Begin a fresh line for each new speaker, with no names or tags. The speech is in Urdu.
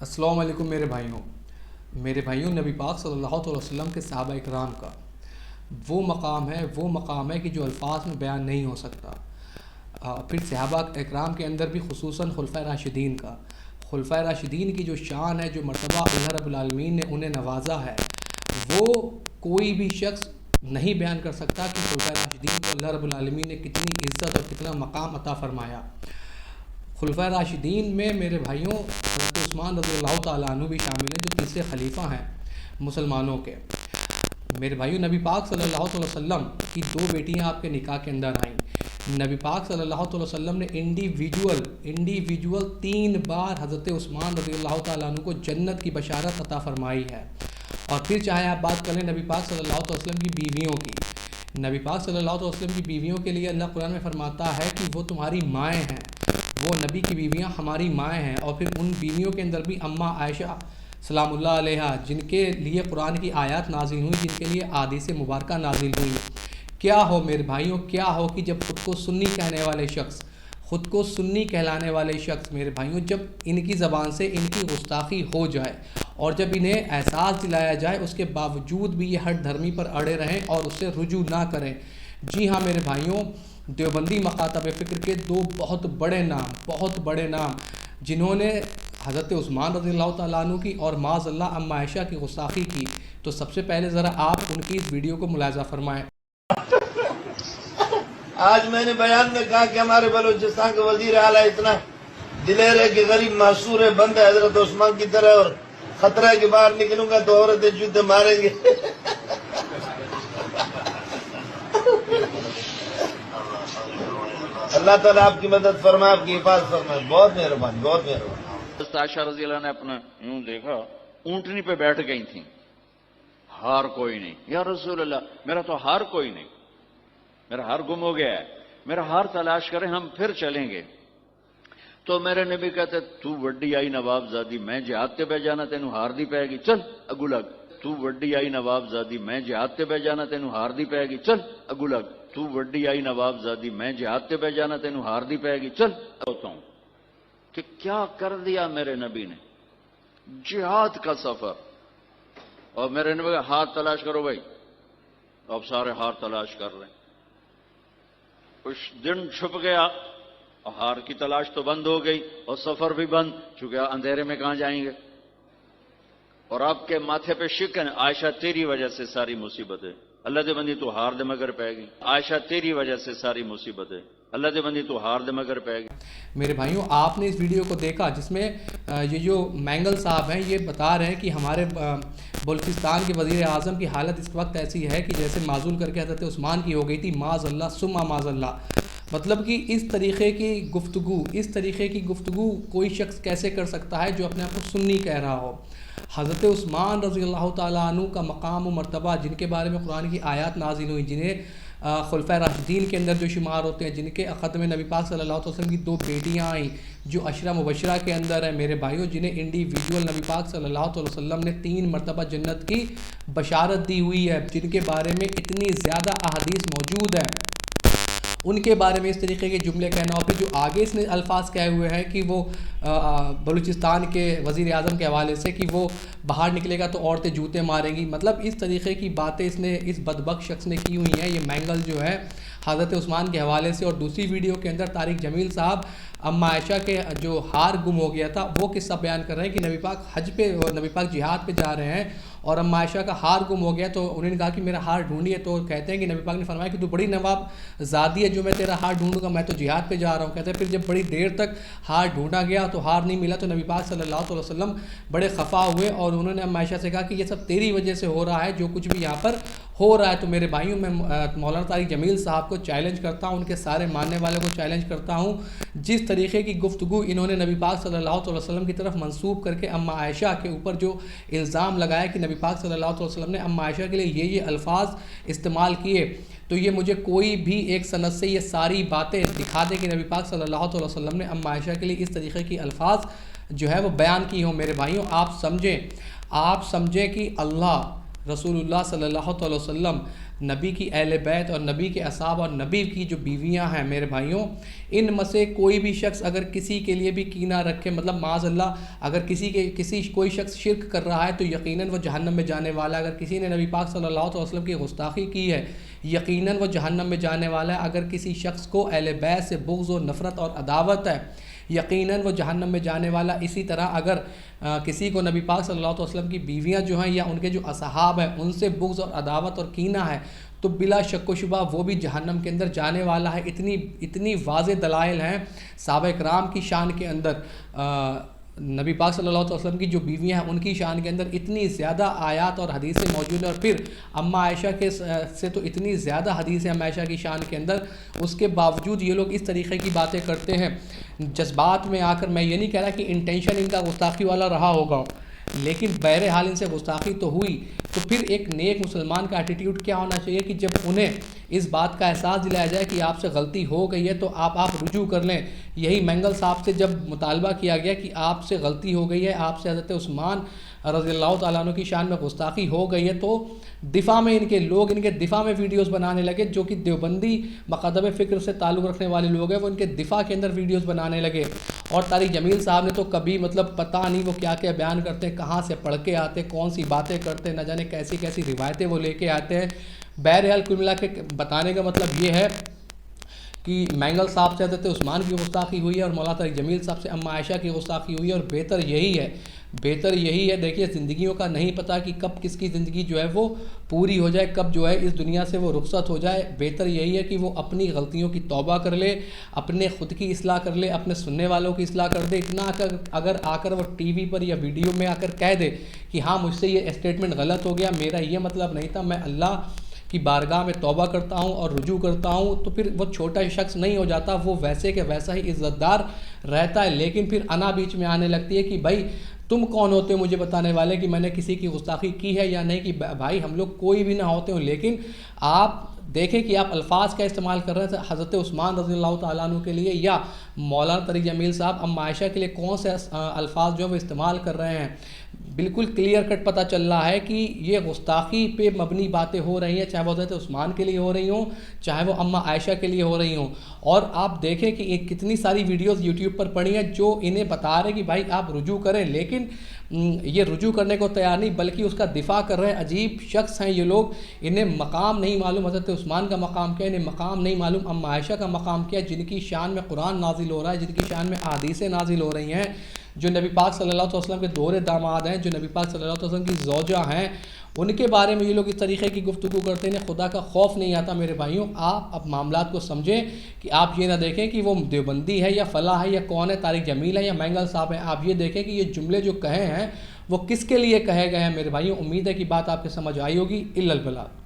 السلام علیکم میرے بھائیوں، نبی پاک صلی اللہ علیہ وسلم کے صحابہ اکرام کا وہ مقام ہے کہ جو الفاظ میں بیان نہیں ہو سکتا۔ پھر صحابہ اکرام کے اندر بھی خصوصاً خلفۂ راشدین کا، خلفۂ راشدین کی جو شان ہے، جو مرتبہ اللہ رب العالمین نے انہیں نوازا ہے، وہ کوئی بھی شخص نہیں بیان کر سکتا کہ خلفۂ راشدین کو اللہ رب العالمین نے کتنی عزت اور کتنا مقام عطا فرمایا۔ خلفۂ راشدین میں میرے بھائیوں حضرت عثمان رضی اللہ تعالیٰ عنہ بھی شامل ہیں، جو تیسرے خلیفہ ہیں مسلمانوں کے۔ میرے بھائیوں، نبی پاک صلی اللہ علیہ وسلم کی دو بیٹیاں آپ کے نکاح کے اندر آئیں۔ نبی پاک صلی اللہ علیہ وسلم نے انڈیویجول 3 بار حضرت عثمان رضی اللہ تعالیٰ عنہ کو جنت کی بشارت عطا فرمائی ہے۔ اور پھر چاہے آپ بات کریں نبی پاک صلی اللہ علیہ وسلم کی بیویوں کی، نبی پاک صلی اللہ علیہ وسلم کی بیویوں کے لیے اللہ قرآن میں فرماتا ہے کہ وہ تمہاری مائیں ہیں، وہ نبی کی بیویاں ہماری مائیں ہیں۔ اور پھر ان بیویوں کے اندر بھی اماں عائشہ سلام اللہ علیہ، جن کے لیے قرآن کی آیات نازل ہوئی، جن کے لیے احادیث مبارکہ نازل ہوئی۔ کیا ہو میرے بھائیوں، کیا ہو کہ جب خود کو سنی کہنے والے شخص، خود کو سنی کہلانے والے شخص میرے بھائیوں، جب ان کی زبان سے ان کی گستاخی ہو جائے اور جب انہیں احساس دلایا جائے، اس کے باوجود بھی یہ ہٹ دھرمی پر اڑے رہیں اور اس سے رجوع نہ کریں۔ جی ہاں میرے بھائیوں، دیوبندی مکاتب فکر کے 2 بہت بڑے نام جنہوں نے حضرت عثمان رضی اللہ تعالیٰ عنہ کی اور معاذ اللہ ام عائشہ کی گستاخی کی، تو سب سے پہلے ذرا آپ ان کی اس ویڈیو کو ملاحظہ فرمائیں۔
آج میں نے بیان میں کہا کہ ہمارے بلوچستان کا وزیر اعلیٰ اتنا دلیر ہے کہ غریب معصور ہے، بند ہے حضرت عثمان کی طرح، اور خطرہ ہے کہ باہر نکلوں گا تو عورتیں جوتے ماریں گے۔ اللہ تعالیٰ آپ کی مدد فرمائے، آپ کی حفاظت فرمائے، بہت مہربانی، بہت مہربانی۔
حضرت عائشہ رضی اللہ نے اپنا یوں دیکھا، اونٹنی پہ بیٹھ گئی تھیں، ہار کوئی نہیں۔ یا رسول اللہ، میرا تو ہار کوئی نہیں، میرا ہار گم ہو گیا ہے، میرا ہار تلاش کریں، ہم پھر چلیں گے۔ تو میرے نبی کہتے، تو وڈی آئی نواب زادی، میں جہاد تے بہ جانا تینوں ہار دی پائے گی، چل اگو لگ۔ تو وڈی آئی نواب زادی، میں جہاد تے بہ جانا تینوں ہار دی پائے گی، چل اگو لگ۔ تو وڈی آئی نواب زادی، میں جہاد تے بہ جانا تینوں ہار دی پائے گی، چل ہوتا ہوں۔ کہ کیا کر دیا میرے نبی نے، جہاد کا سفر۔ اور میرے نبی کا ہار تلاش کرو بھائی، اب سارے ہار تلاش کر رہے ہیں۔ کچھ دن چھپ گیا اور ہار کی تلاش تو بند ہو گئی اور سفر بھی بند، چونکہ اندھیرے میں کہاں جائیں گے۔ اور آپ کے ماتھے پہ شکن، عائشہ تیری وجہ سے ساری مصیبت ہے، اللہ دے بندی تو ہار دے مگر پائے گی۔ عائشہ تیری وجہ سے ساری مصیبت ہے، اللہ دے بندی تو ہار دے مگر پائے گی۔
میرے بھائیوں، آپ نے اس ویڈیو کو دیکھا جس میں یہ جو مینگل صاحب ہیں، یہ بتا رہے ہیں کہ ہمارے بلوچستان کے وزیر اعظم کی حالت اس وقت ایسی ہے کہ جیسے معزول کر کے حضرت عثمان کی ہو گئی تھی، معاذ اللہ ثم معاذ اللہ۔ مطلب کہ اس طریقے کی گفتگو کوئی شخص کیسے کر سکتا ہے جو اپنے آپ کو سنی کہہ رہا ہو۔ حضرت عثمان رضی اللہ تعالیٰ عنہ کا مقام و مرتبہ، جن کے بارے میں قرآن کی آیات نازل ہوئی، جنہیں خلفۂ راشدین کے اندر جو شمار ہوتے ہیں، جن کے عقد میں نبی پاک صلی اللہ علیہ وسلم کی 2 بیٹیاں آئیں جو عشرہ مبشرہ کے اندر ہیں میرے بھائیوں، جنہیں انڈیویجول نبی پاک صلی اللہ علیہ وسلم نے 3 مرتبہ جنت کی بشارت دی ہوئی ہے، جن کے بارے میں اتنی زیادہ احادیث موجود ہیں، ان کے بارے میں اس طریقے کے جملے کہنا۔ اور پھر جو آگے اس نے الفاظ کہے ہوئے ہیں کہ وہ بلوچستان کے وزیر اعظم کے حوالے سے کہ وہ باہر نکلے گا تو عورتیں جوتے ماریں گی، مطلب اس طریقے کی باتیں اس بدبخت شخص نے کی ہوئی ہیں۔ یہ مینگل جو ہے حضرت عثمان کے حوالے سے، اور دوسری ویڈیو کے اندر طارق جمیل صاحب ام عائشہ کے جو ہار گم ہو گیا تھا وہ قصہ بیان کر رہے ہیں کہ نبی پاک حج پہ، نبی پاک جہاد پہ جا رہے ہیں اور ام عائشہ کا ہار گم ہو گیا، تو انہوں نے کہا کہ میرا ہار ڈھونڈیے، تو کہتے ہیں کہ نبی پاک نے فرمایا کہ تو بڑی نواب زادی ہے جو میں تیرا ہار ڈھونڈوں گا، میں تو جہاد پہ جا رہا ہوں۔ کہتے ہیں پھر جب بڑی دیر تک ہار ڈھونڈا گیا تو ہار نہیں ملا، تو نبی پاک صلی اللہ علیہ وسلم بڑے خفا ہوئے اور انہوں نے ام عائشہ سے کہا کہ یہ سب تیری وجہ سے ہو رہا ہے، جو کچھ بھی یہاں پر ہو رہا ہے۔ تو میرے بھائیوں، میں مولانا طارق جمیل صاحب کو چیلنج کرتا ہوں، ان کے سارے ماننے والوں کو چیلنج کرتا ہوں، جس طریقے کی گفتگو انہوں نے نبی پاک صلی اللہ علیہ وسلم کی طرف منسوب کر کے ام عائشہ کے اوپر جو الزام لگایا کہ نبی پاک صلی اللہ علیہ وسلم نے ام عائشہ کے لیے یہ الفاظ استعمال کیے، تو یہ مجھے کوئی بھی ایک سند سے یہ ساری باتیں دکھا دے کہ نبی پاک صلی اللہ علیہ وسلم نے ام عائشہ کے لیے اس طریقے کی الفاظ جو ہے وہ بیان کی ہوں۔ میرے بھائیوں، آپ سمجھیں کہ اللہ، رسول اللہ صلی اللہ علیہ وسلم نبی کی اہل بیت اور نبی کے اصحاب اور نبی کی جو بیویاں ہیں میرے بھائیوں، ان میں سے کوئی بھی شخص اگر کسی کے لیے بھی کینہ رکھے، مطلب معاذ اللہ اگر کوئی شخص شرک کر رہا ہے تو یقیناً وہ جہنم میں جانے والا ہے۔ اگر کسی نے نبی پاک صلی اللہ علیہ وسلم کی گستاخی کی ہے یقیناً وہ جہنم میں جانے والا ہے۔ اگر کسی شخص کو اہل بیت سے بغض و نفرت اور عداوت ہے یقیناً وہ جہنم میں جانے والا۔ اسی طرح اگر کسی کو نبی پاک صلی اللہ علیہ وسلم کی بیویاں جو ہیں یا ان کے جو اصحاب ہیں ان سے بغض اور عداوت اور کینہ ہے تو بلا شک و شبہ وہ بھی جہنم کے اندر جانے والا ہے۔ اتنی واضح دلائل ہیں صحابہ کرام کی شان کے اندر، نبی پاک صلی اللہ علیہ وسلم کی جو بیویاں ہیں ان کی شان کے اندر اتنی زیادہ آیات اور حدیثیں موجود ہیں، اور پھر اماں عائشہ کے سے تو اتنی زیادہ حدیثیں اماں عائشہ کی شان کے اندر، اس کے باوجود یہ لوگ اس طریقے کی باتیں کرتے ہیں جذبات میں آ کر۔ میں یہ نہیں کہہ رہا کہ انٹینشن ان کا گستاخی والا رہا ہوگا، لیکن بہرحال ان سے گستاخی تو ہوئی۔ تو پھر ایک نیک مسلمان کا ایٹیٹیوڈ کیا ہونا چاہیے کہ جب انہیں اس بات کا احساس دلایا جائے کہ آپ سے غلطی ہو گئی ہے تو آپ رجوع کر لیں۔ یہی مینگل صاحب سے جب مطالبہ کیا گیا کہ آپ سے غلطی ہو گئی ہے، آپ سے حضرت عثمان رضی اللہ تعالیٰ عنہ کی شان میں گستاخی ہو گئی ہے، تو دفاع میں ان کے دفاع میں ویڈیوز بنانے لگے، جو کہ دیوبندی مقدم فکر سے تعلق رکھنے والے لوگ ہیں وہ ان کے دفاع کے اندر ویڈیوز بنانے لگے۔ اور طارق جمیل صاحب نے تو کبھی مطلب پتہ نہیں وہ کیا کیا بیان کرتے ہیں، کہاں سے پڑھ کے آتے، کون سی باتیں کرتے، نہ جانے کیسی کیسی روایتیں وہ لے کے آتے ہیں۔ بہرحال کل ملا کے بتانے کا مطلب یہ ہے کہ مینگل صاحب سے حضرت عثمان کی گستاخی ہوئی ہے اور مولانا طارق جمیل صاحب سے اماں عائشہ کی گستاخی ہوئی ہے، اور بہتر یہی ہے دیکھیے زندگیوں کا نہیں پتہ کہ کب کس کی زندگی جو ہے وہ پوری ہو جائے، کب جو ہے اس دنیا سے وہ رخصت ہو جائے۔ بہتر یہی ہے کہ وہ اپنی غلطیوں کی توبہ کر لے، اپنے خود کی اصلاح کر لے، اپنے سننے والوں کی اصلاح کر دے۔ اتنا اگر آ کر وہ ٹی وی پر یا ویڈیو میں آ کر کہہ دے کہ ہاں مجھ سے یہ اسٹیٹمنٹ غلط ہو گیا، میرا یہ مطلب نہیں تھا، میں اللہ کی بارگاہ میں توبہ کرتا ہوں اور رجوع کرتا ہوں، تو پھر وہ چھوٹا شخص نہیں ہو جاتا، وہ ویسے کہ ویسا ہی عزت دار رہتا ہے۔ لیکن پھر انا بیچ میں آنے لگتی ہے کہ بھائی تم کون ہوتے ہو مجھے بتانے والے کہ میں نے کسی کی گستاخی کی ہے یا نہیں، کہ بھائی ہم لوگ کوئی بھی نہ ہوتے ہوں، لیکن آپ دیکھیں کہ آپ الفاظ کا استعمال کر رہے ہیں حضرت عثمان رضی اللہ تعالیٰ عنہ کے لیے یا مولانا طارق جمیل صاحب اماں عائشہ کے لیے کون سے الفاظ جو ہے وہ استعمال کر رہے ہیں۔ بالکل کلیئر کٹ پتہ چل رہا ہے کہ یہ گستاخی پہ مبنی باتیں ہو رہی ہیں، چاہے وہ حضرت عثمان کے لیے ہو رہی ہوں، چاہے وہ اماں عائشہ کے لیے ہو رہی ہوں۔ اور آپ دیکھیں کہ کتنی ساری ویڈیوز یوٹیوب پر پڑی ہیں جو انہیں بتا رہے کہ بھائی آپ رجوع کریں، لیکن یہ رجوع کرنے کو تیار نہیں بلکہ اس کا دفاع کر رہے ہیں۔ عجیب شخص ہیں یہ لوگ، انہیں مقام نہیں معلوم حضرت عثمان کا مقام کیا ہے، انہیں مقام نہیں معلوم اماں عائشہ کا مقام کیا ہے، جن کی شان میں قرآن نازل ہو رہا ہے، جن کی شان میں احادیثیں نازل ہو رہی ہیں، جو نبی پاک صلی اللہ علیہ وسلم کے دوہرے داماد ہیں، جو نبی پاک صلی اللہ علیہ وسلم کی زوجہ ہیں، ان کے بارے میں یہ لوگ اس طریقے کی گفتگو کرتے ہیں۔ خدا کا خوف نہیں آتا میرے بھائیوں۔ آپ اب معاملات کو سمجھیں کہ آپ یہ نہ دیکھیں کہ وہ دیوبندی ہے یا فلاں ہے یا کون ہے، طارق جمیل ہے یا مینگل صاحب ہیں، آپ یہ دیکھیں کہ یہ جملے جو کہے ہیں وہ کس کے لیے کہے گئے ہیں میرے بھائیوں۔ امید ہے کہ بات آپ کے سمجھ آئی ہوگی۔ الا البلاغ۔